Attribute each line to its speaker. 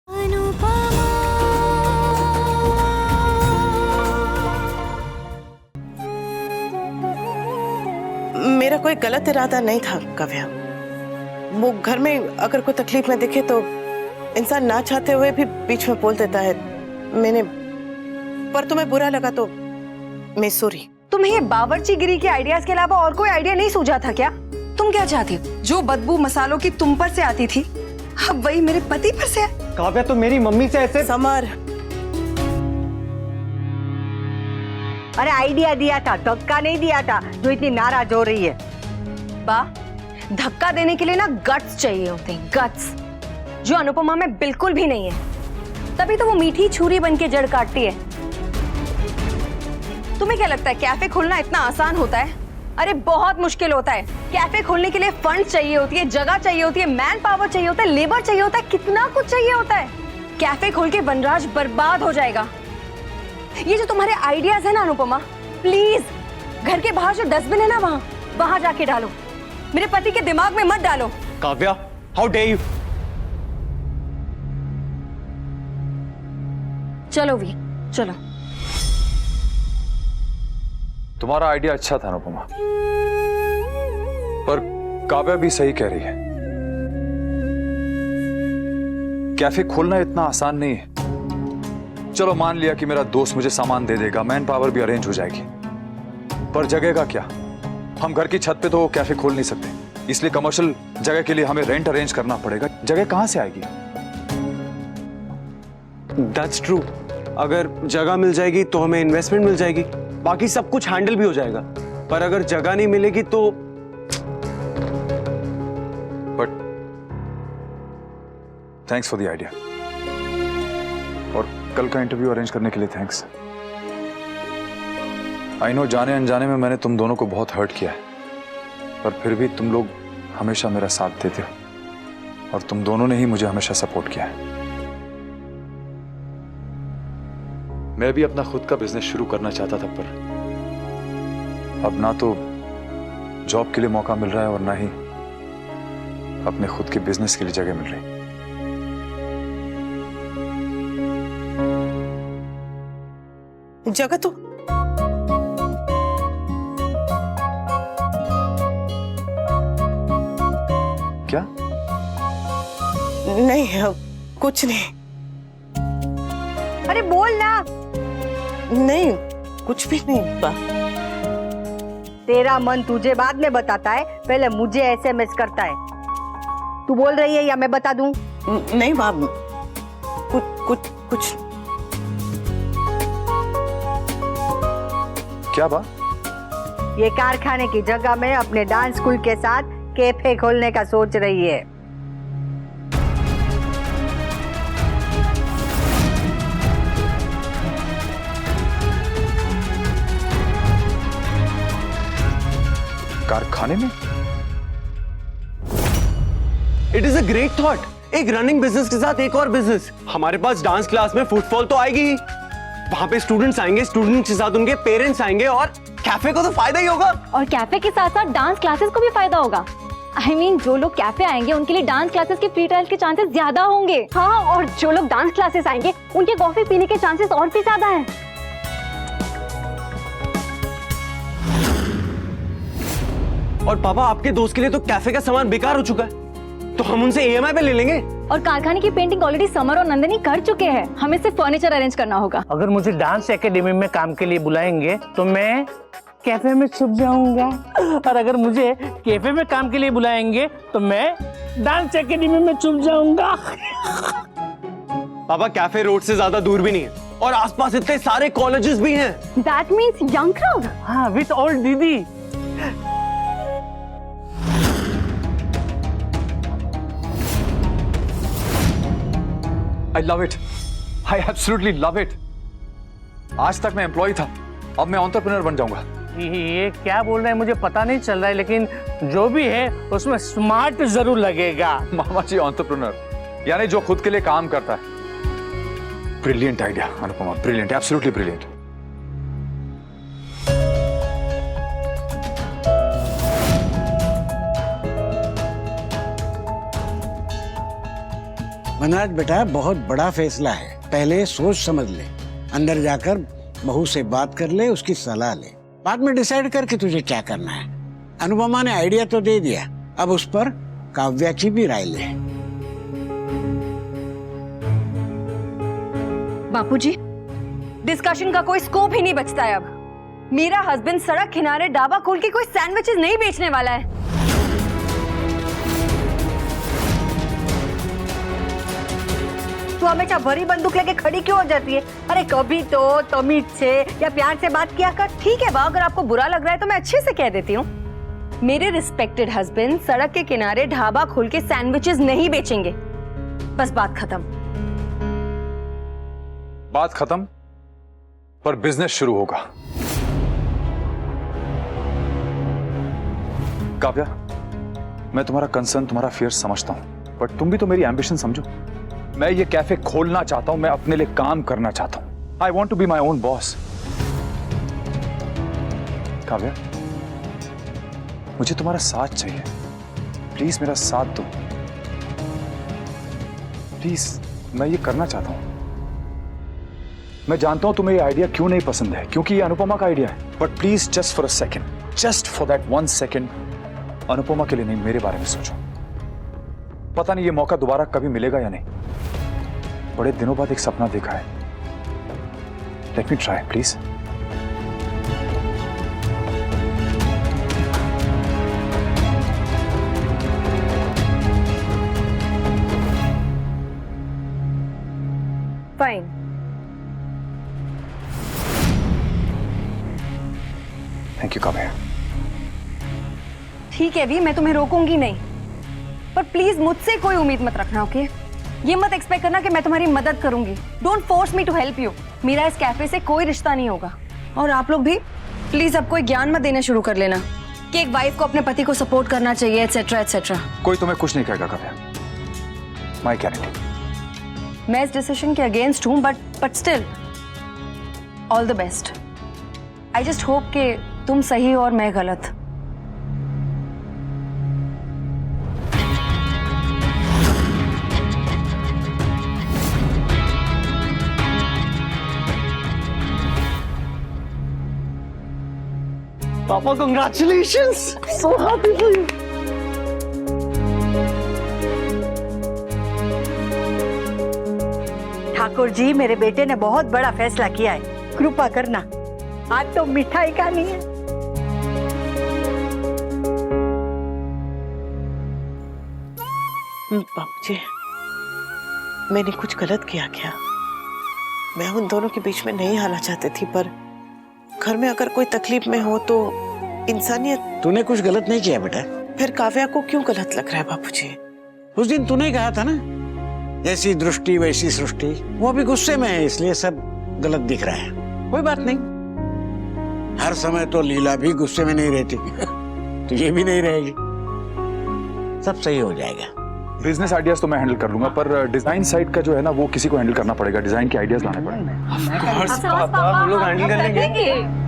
Speaker 1: मेरा कोई गलत इरादा नहीं था काव्या। वो घर में अगर कोई तकलीफ में दिखे तो इंसान ना चाहते हुए भी बीच में बोल देता है। मैंने पर तुम्हें बुरा लगा तो मैं सॉरी।
Speaker 2: तुम्हें ये बावर्चीगिरी के आइडियाज के अलावा और कोई आइडिया नहीं सूझा था क्या? तुम क्या चाहती हो? जो बदबू मसालों की तुम पर से आती थी अब वही मेरे पति पर से है।
Speaker 3: काव्या तो मेरी मम्मी से ऐसे।
Speaker 1: समर,
Speaker 4: अरे आइडिया दिया था, धक्का नहीं दिया था जो इतनी नाराज हो रही है।
Speaker 2: बा, धक्का देने के लिए ना गट्स चाहिए होते हैं, गट्स, जो अनुपमा में बिल्कुल भी नहीं है। तभी तो वो मीठी छुरी बन के जड़ काटती है। तुम्हें क्या लगता है कैफे खोलना इतना आसान होता है? अरे बहुत मुश्किल होता है। कैफे खोलने के लिए फंड चाहिए होती है, जगह चाहिए होती है, मैन पावर चाहिए होता है, लेबर चाहिए होता है, कितना कुछ चाहिए होता है। कैफे खोल के वनराज बर्बाद हो जाएगा। ये जो तुम्हारे आइडियाज है ना अनुपमा, प्लीज घर के बाहर जो डस्टबिन है ना वहां जाके डालो। मेरे पति के दिमाग में मत डालो।
Speaker 3: Kavya, how dare you.
Speaker 2: चलो वी, चलो।
Speaker 5: तुम्हारा आइडिया अच्छा था अनुपमा, पर काव्या भी सही कह रही है। कैफे खोलना इतना आसान नहीं है। चलो मान लिया कि मेरा दोस्त मुझे सामान दे देगा, मैन पावर भी अरेंज हो जाएगी, पर जगह का क्या? हम घर की छत पे तो कैफे खोल नहीं सकते, इसलिए कमर्शियल जगह के लिए हमें रेंट अरेंज करना पड़ेगा। जगह कहां से आएगी?
Speaker 3: That's true. अगर जगह मिल जाएगी तो हमें इन्वेस्टमेंट मिल जाएगी, बाकी सब कुछ हैंडल भी हो जाएगा। पर अगर जगह नहीं मिलेगी तो।
Speaker 5: But thanks for the idea, और कल का इंटरव्यू अरेंज करने के लिए थैंक्स। आई नो जाने अनजाने में मैंने तुम दोनों को बहुत हर्ट किया है, पर फिर भी तुम लोग हमेशा मेरा साथ देते हो, और तुम दोनों ने ही मुझे हमेशा सपोर्ट किया है। मैं भी अपना खुद का बिजनेस शुरू करना चाहता था, पर अब ना तो जॉब के लिए मौका मिल रहा है और ना ही अपने खुद के बिजनेस के लिए जगह मिल रही।
Speaker 1: जगह तो
Speaker 5: क्या?
Speaker 1: नहीं, कुछ नहीं।
Speaker 4: अरे बोल ना।
Speaker 1: नहीं, कुछ भी नहीं बा।
Speaker 4: तेरा मन तुझे बाद में बताता है, पहले मुझे एसएमएस करता है। तू बोल रही है या मैं बता दूं?
Speaker 1: नहीं बा, कुछ
Speaker 5: क्या बा?
Speaker 4: ये कारखाने की जगह में अपने डांस स्कूल के साथ कैफे खोलने का सोच रही है।
Speaker 5: कारखाने में?
Speaker 3: It is a great thought. एक रनिंग बिजनेस के साथ एक और बिजनेस। हमारे पास डांस क्लास में फुटफॉल तो आएगी ही, वहां पे स्टूडेंट्स आएंगे, स्टूडेंट्स के साथ उनके पेरेंट्स आएंगे, और कैफे को तो फायदा ही होगा।
Speaker 6: और कैफे के साथ साथ डांस क्लासेस को भी फायदा होगा। I mean, जो लोग कैफे आएंगे उनके लिए डांस क्लासेस के फ्री ट्रायल के चांसेस ज्यादा होंगे।
Speaker 2: हाँ, और जो लोग डांस क्लासेस आएंगे उनके कॉफी पीने के चांसेस और भी ज्यादा हैं।
Speaker 3: और पापा, आपके दोस्त के लिए तो कैफे का सामान बेकार हो चुका है, तो हम उनसे ईएमआई पे ले लेंगे।
Speaker 6: और कारखाने की पेंटिंग ऑलरेडी समर और नंदनी कर चुके हैं, हमें सिर्फ फर्नीचर अरेंज करना होगा।
Speaker 7: अगर मुझे डांस एकेडमी में काम के लिए बुलाएंगे तो मैं कैफे में छुप जाऊंगा, और अगर मुझे कैफे में काम के लिए बुलाएंगे तो मैं डांस एकेडमी में छुप जाऊंगा।
Speaker 3: पापा, कैफे रोड से ज्यादा दूर भी नहीं है, और आसपास इतने सारे कॉलेजेस भी हैं।
Speaker 2: That means young crowd.
Speaker 7: हाँ, विथ ओल्ड दीदी।
Speaker 5: I love it. I absolutely love it. आज तक मैं एम्प्लॉय था, अब मैं एंटरप्रेन्योर बन जाऊंगा।
Speaker 7: ये क्या बोल रहे हैं मुझे पता नहीं चल रहा है, लेकिन जो भी है उसमें स्मार्ट जरूर लगेगा।
Speaker 5: मामा जी एंटरप्रेन्योर यानी जो खुद के लिए काम करता है। Brilliant idea Anupama, brilliant, absolutely brilliant.
Speaker 8: Vanraj बेटा, बहुत बड़ा फैसला है, पहले सोच समझ ले, अंदर जाकर बहू से बात कर ले, उसकी सलाह ले, बाद में डिसाइड कर कि तुझे क्या करना है। अनुपमा ने आइडिया तो दे दिया, अब उस पर काव्या की भी राय ले।
Speaker 2: बापूजी, डिस्कशन का कोई स्कोप ही नहीं बचता है अब। मेरा हस्बैंड सड़क किनारे ढाबा खोल के कोई सैंडविचेस नहीं बेचने वाला है।
Speaker 4: तू हमेशा भरी बंदूक लेके खड़ी क्यों हो जाती है? अरे कभी तो तमीज से या प्यार से बात किया कर।
Speaker 2: ठीक है बा, अगर आपको बुरा लग रहा है तो मैं अच्छे से कह देती हूँ। मेरे रिस्पेक्टेड हस्बैंड सड़क के किनारे ढाबा खोल के सैंडविचेस नहीं बेचेंगे। बस बात खत्म।
Speaker 5: बात खत्म, पर बिजनेस शुरू होगा। काव्या, मैं तुम्हारा कंसर्न, तुम्हारा फियर समझता हूं, बट तुम भी तो मेरी एम्बिशन समझो। मैं ये कैफे खोलना चाहता हूं, मैं अपने लिए काम करना चाहता हूं। I want to be my own boss. Kavya, मुझे तुम्हारा साथ चाहिए, प्लीज मेरा साथ दो प्लीज। मैं ये करना चाहता हूं। मैं जानता हूं तुम्हें ये आइडिया क्यों नहीं पसंद है, क्योंकि ये अनुपमा का आइडिया है, but please just for a second, just for that 1 second, Anupama के लिए नहीं, मेरे बारे में सोचो। पता नहीं ये मौका दोबारा कभी मिलेगा या नहीं। बड़े दिनों बाद एक सपना देखा है। Let me try please.
Speaker 2: Fine,
Speaker 5: thank you Kavya.
Speaker 2: ठीक है भी, मैं तुम्हें रोकूंगी नहीं, पर प्लीज मुझसे कोई उम्मीद मत रखना, ओके? ये मत एक्सपेक्ट करना कि मैं तुम्हारी मदद करूंगी। Don't force me to help you. मेरा इस कैफे से कोई रिश्ता नहीं होगा। और आप लोग भी प्लीज अब कोई ज्ञान मत देना शुरू कर लेना कि एक वाइफ को अपने पति को सपोर्ट करना चाहिए, एटसेट्रा एटसेट्रा।
Speaker 5: कोई तुम्हें कुछ नहीं कहेगा काव्या, माय गारंटी।
Speaker 2: मैं इस डिसीजन के अगेंस्ट हूं, but still all the best. I just hope कि तुम सही और मैं गलत।
Speaker 3: पापा, congratulations! So happy for you.
Speaker 4: Thakur ji, मेरे बेटे ने बहुत बड़ा फैसला किया है, कृपा करना। आज तो मिठाई खानी है।
Speaker 1: बाबूजी, मैंने कुछ गलत किया क्या? मैं उन दोनों के बीच में नहीं आना चाहती थी, पर घर में अगर कोई तकलीफ में हो तो इंसानियत।
Speaker 8: तूने कुछ गलत नहीं किया बेटा।
Speaker 1: फिर काव्या को क्यों गलत लग रहा है बाबूजी?
Speaker 8: उस दिन तूने ही कहा था ना, जैसी दृष्टि वैसी सृष्टि। वो भी गुस्से में है, इसलिए सब गलत दिख रहा है। कोई बात नहीं, हर समय तो लीला भी गुस्से में नहीं रहती तो ये भी नहीं रहेगी, सब सही हो जाएगा।
Speaker 5: बिजनेस आइडियाज तो मैं हैंडल कर लूंगा, पर डिजाइन साइड का जो है ना, वो किसी को हैंडल करना पड़ेगा। डिजाइन के आइडियाज लाने पड़ेंगे।
Speaker 3: Of course, पापा, हम लोग हैंडल कर लेंगे।